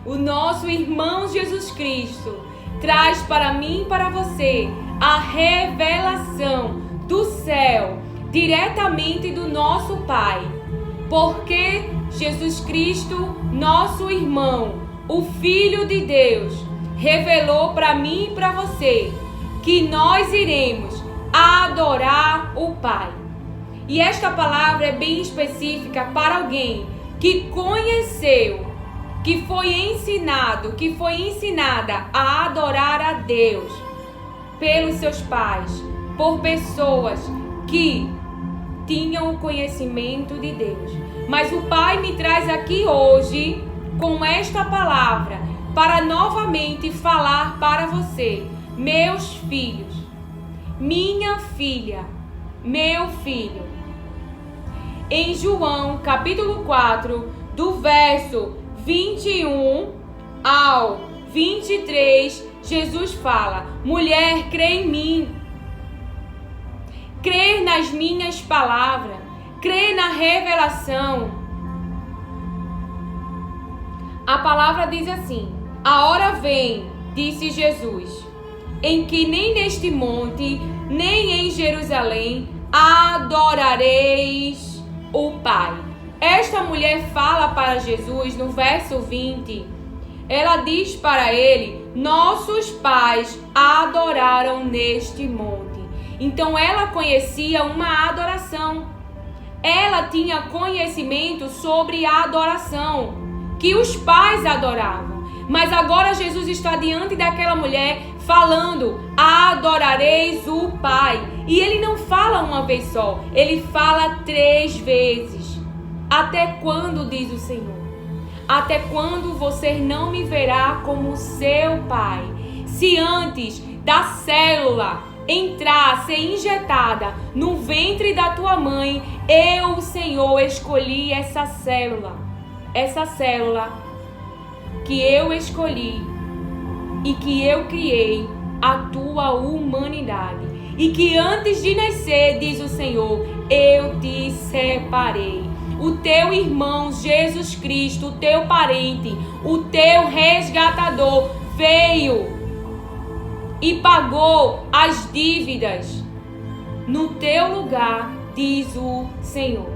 O nosso irmão Jesus Cristo traz para mim e para você a revelação do céu, diretamente do nosso Pai. Porque Jesus Cristo, nosso irmão, o Filho de Deus, revelou para mim e para você que nós iremos adorar o Pai. E esta palavra é bem específica para alguém que conheceu, que foi ensinado, que foi ensinada a adorar a Deus pelos seus pais, por pessoas que tinham o conhecimento de Deus. Mas o Pai me traz aqui hoje com esta palavra para novamente falar para você, meus filhos, minha filha, meu filho. Em João capítulo 4, do verso 21 ao 23, Jesus fala: mulher, crê em mim, crê nas minhas palavras, crê na revelação. A palavra diz assim: a hora vem, disse Jesus, em que nem neste monte, nem em Jerusalém adorareis o Pai. Esta mulher fala para Jesus no verso 20. Ela diz para ele: nossos pais adoraram neste monte. Então ela conhecia uma adoração. Ela tinha conhecimento sobre a adoração que os pais adoravam. Mas agora Jesus está diante daquela mulher falando: adorareis o Pai. E ele não fala uma vez só, ele fala 3 vezes. Até quando, diz o Senhor? Até quando você não me verá como seu Pai? Se antes da célula entrar, ser injetada no ventre da tua mãe, eu, o Senhor, escolhi essa célula que eu escolhi e que eu criei, a tua humanidade, e que antes de nascer, diz o Senhor, eu te separei. O teu irmão Jesus Cristo, o teu parente, o teu resgatador veio e pagou as dívidas no teu lugar, diz o Senhor.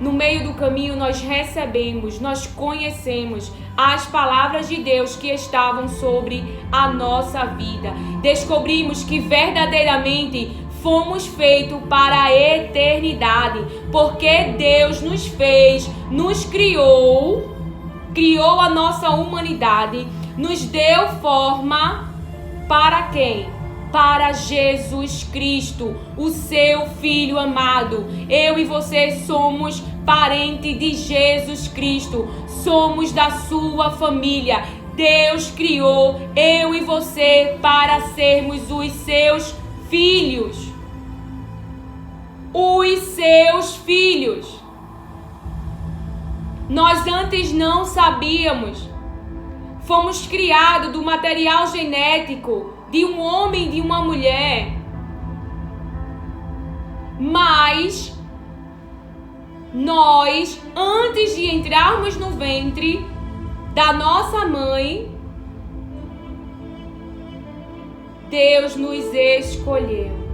No meio do caminho nós recebemos, nós conhecemos as palavras de Deus que estavam sobre a nossa vida. Descobrimos que verdadeiramente fomos feitos para a eternidade, porque Deus nos fez, nos criou a nossa humanidade, nos deu forma para quem? Para Jesus Cristo, o seu Filho amado. Eu e você somos parentes de Jesus Cristo, somos da sua família. Deus criou eu e você para sermos os seus filhos. Os seus filhos. Nós antes não sabíamos. Fomos criados do material genético de um homem e de uma mulher. Mas nós, antes de entrarmos no ventre da nossa mãe, Deus nos escolheu.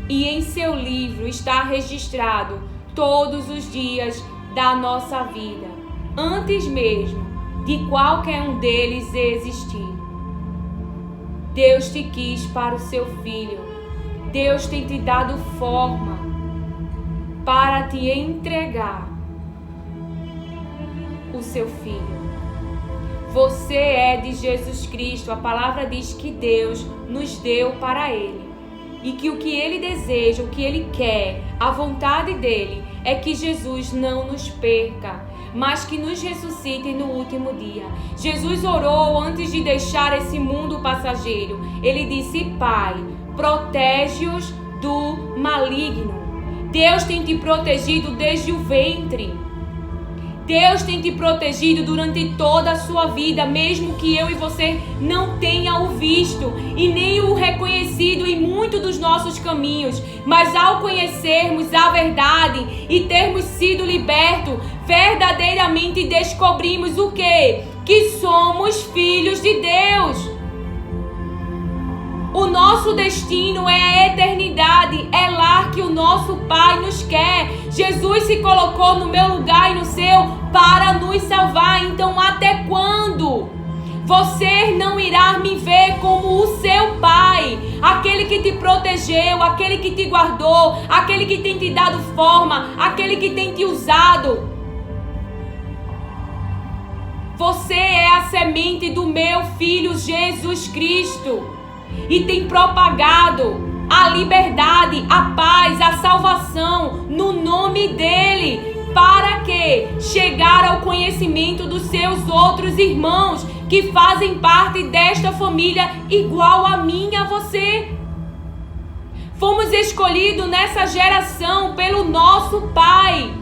E em seu livro está registrado todos os dias da nossa vida, antes mesmo de qualquer um deles existir. Deus te quis para o seu filho. Deus tem te dado forma para te entregar o seu filho. Você é de Jesus Cristo. A palavra diz que Deus nos deu para Ele. E que o que Ele deseja, o que Ele quer, a vontade dEle é que Jesus não nos perca, mas que nos ressuscite no último dia. Jesus orou antes de deixar esse mundo passageiro. Ele disse: Pai, protege-os do maligno. Deus tem te protegido desde o ventre. Deus tem te protegido durante toda a sua vida, mesmo que eu e você não tenha o visto e nem o reconhecido em muitos dos nossos caminhos. Mas ao conhecermos a verdade e termos sido libertos, verdadeiramente descobrimos o quê? Que somos filhos de Deus. O nosso destino é a eternidade, é lá que o nosso Pai nos quer. Jesus se colocou no meu lugar e no seu para nos salvar. Então, até quando você não irá me ver como o seu Pai, aquele que te protegeu, aquele que te guardou, aquele que tem te dado forma, aquele que tem te usado? Você é a semente do meu Filho Jesus Cristo e tem propagado a liberdade, a paz, a salvação no nome dele. Para que chegar ao conhecimento dos seus outros irmãos que fazem parte desta família igual a mim e a você. Fomos escolhidos nessa geração pelo nosso Pai.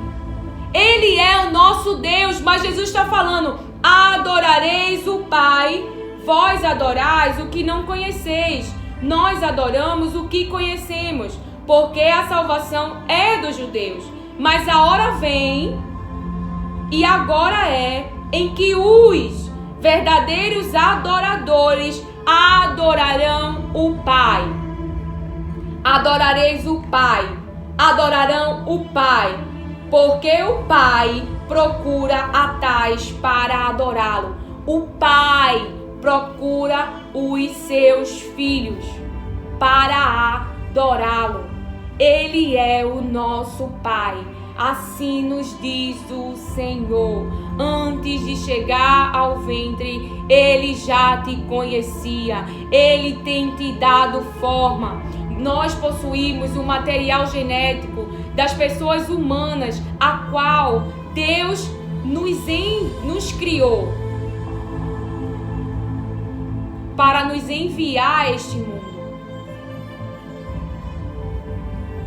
Ele é o nosso Deus, mas Jesus está falando: adorareis o Pai, vós adorais o que não conheceis. Nós adoramos o que conhecemos, porque a salvação é dos judeus. Mas a hora vem, e agora é, em que os verdadeiros adoradores adorarão o Pai. Adorareis o Pai, adorarão o Pai, porque o Pai procura a tais para adorá-lo. O Pai procura os seus filhos para adorá-lo. Ele é o nosso Pai, assim nos diz o Senhor. Antes de chegar ao ventre, Ele já te conhecia, Ele tem te dado forma. Nós possuímos o material genético das pessoas humanas, a qual Deus nos criou para nos enviar a este mundo.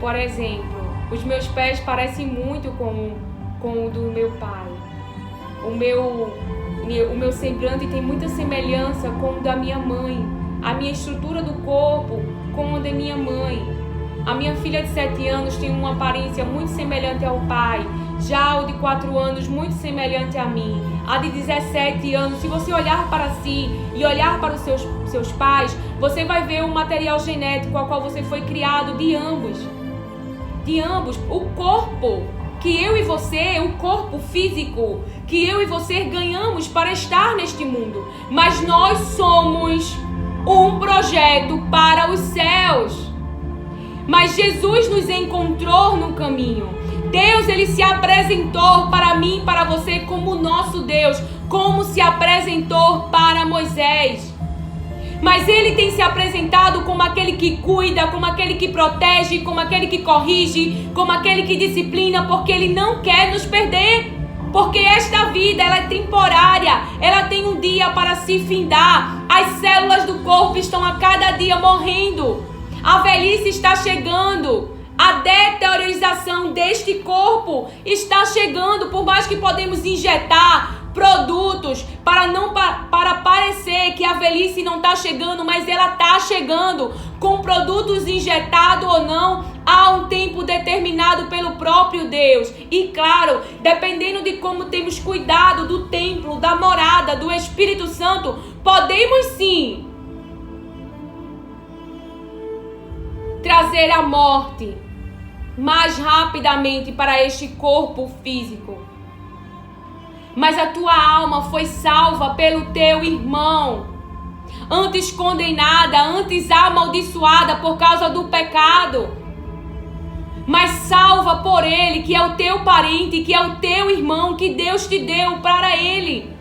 Por exemplo, os meus pés parecem muito com o do meu pai. O meu semblante tem muita semelhança com o da minha mãe. A minha estrutura do corpo com a da minha mãe. A minha filha de 7 anos tem uma aparência muito semelhante ao pai. Já o de 4 anos, muito semelhante a mim. A de 17 anos, se você olhar para si e olhar para os seus pais, você vai ver o material genético ao qual você foi criado de ambos. De ambos. O corpo que eu e você, o corpo físico que eu e você ganhamos para estar neste mundo. Mas nós somos um projeto para os céus. Mas Jesus nos encontrou no caminho. Deus, ele se apresentou para mim e para você como o nosso Deus, como se apresentou para Moisés. Mas ele tem se apresentado como aquele que cuida, como aquele que protege, como aquele que corrige, como aquele que disciplina, porque ele não quer nos perder. Porque esta vida, ela é temporária, ela tem um dia para se findar. As células do corpo estão a cada dia morrendo. A velhice está chegando. A deteriorização deste corpo está chegando. Por mais que podemos injetar produtos para parecer que a velhice não está chegando, mas ela está chegando. Com produtos injetados ou não, há um tempo determinado pelo próprio Deus. E claro, dependendo de como temos cuidado do templo, da morada, do Espírito Santo, podemos sim trazer a morte mais rapidamente para este corpo físico. Mas a tua alma foi salva pelo teu irmão, antes condenada, antes amaldiçoada por causa do pecado, mas salva por ele, que é o teu parente, que é o teu irmão, que Deus te deu para ele.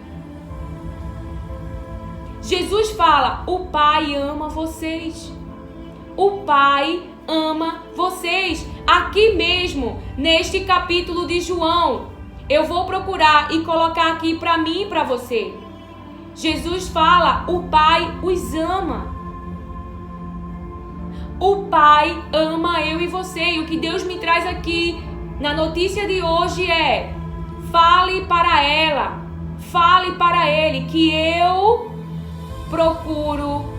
Jesus fala: o Pai ama vocês. O Pai ama vocês. Aqui mesmo, neste capítulo de João, eu vou procurar e colocar aqui para mim e para você. Jesus fala: o Pai os ama. O Pai ama eu e você. E o que Deus me traz aqui na notícia de hoje é: fale para ela, fale para ele que eu procuro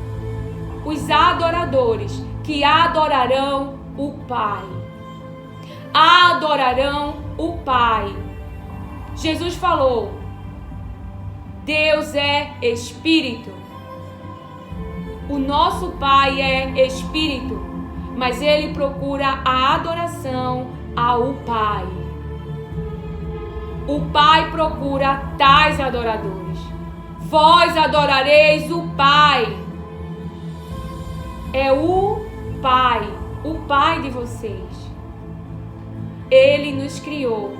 os adoradores que adorarão o Pai. Adorarão o Pai. Jesus falou: Deus é Espírito. O nosso Pai é Espírito, mas Ele procura a adoração ao Pai. O Pai procura tais adoradores. Vós adorareis o Pai. É o Pai de vocês. Ele nos criou.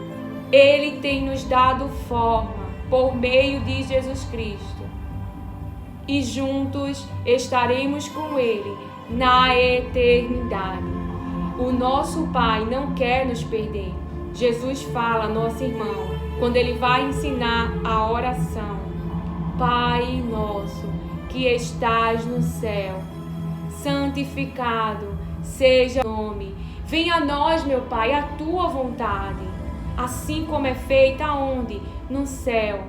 Ele tem nos dado forma por meio de Jesus Cristo. E juntos estaremos com Ele na eternidade. O nosso Pai não quer nos perder. Jesus fala, nosso irmão, quando Ele vai ensinar a oração: Pai nosso, que estás no céu, santificado seja o nome. Venha a nós, meu Pai, a tua vontade, assim como é feita aonde? No céu.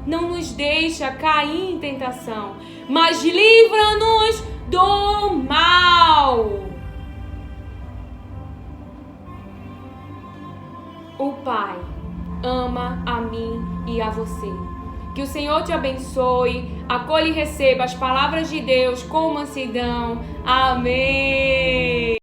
Não nos deixa cair em tentação, mas livra-nos do mal. O Pai ama a mim e a você. Que o Senhor te abençoe, acolhe e receba as palavras de Deus com mansidão. Amém.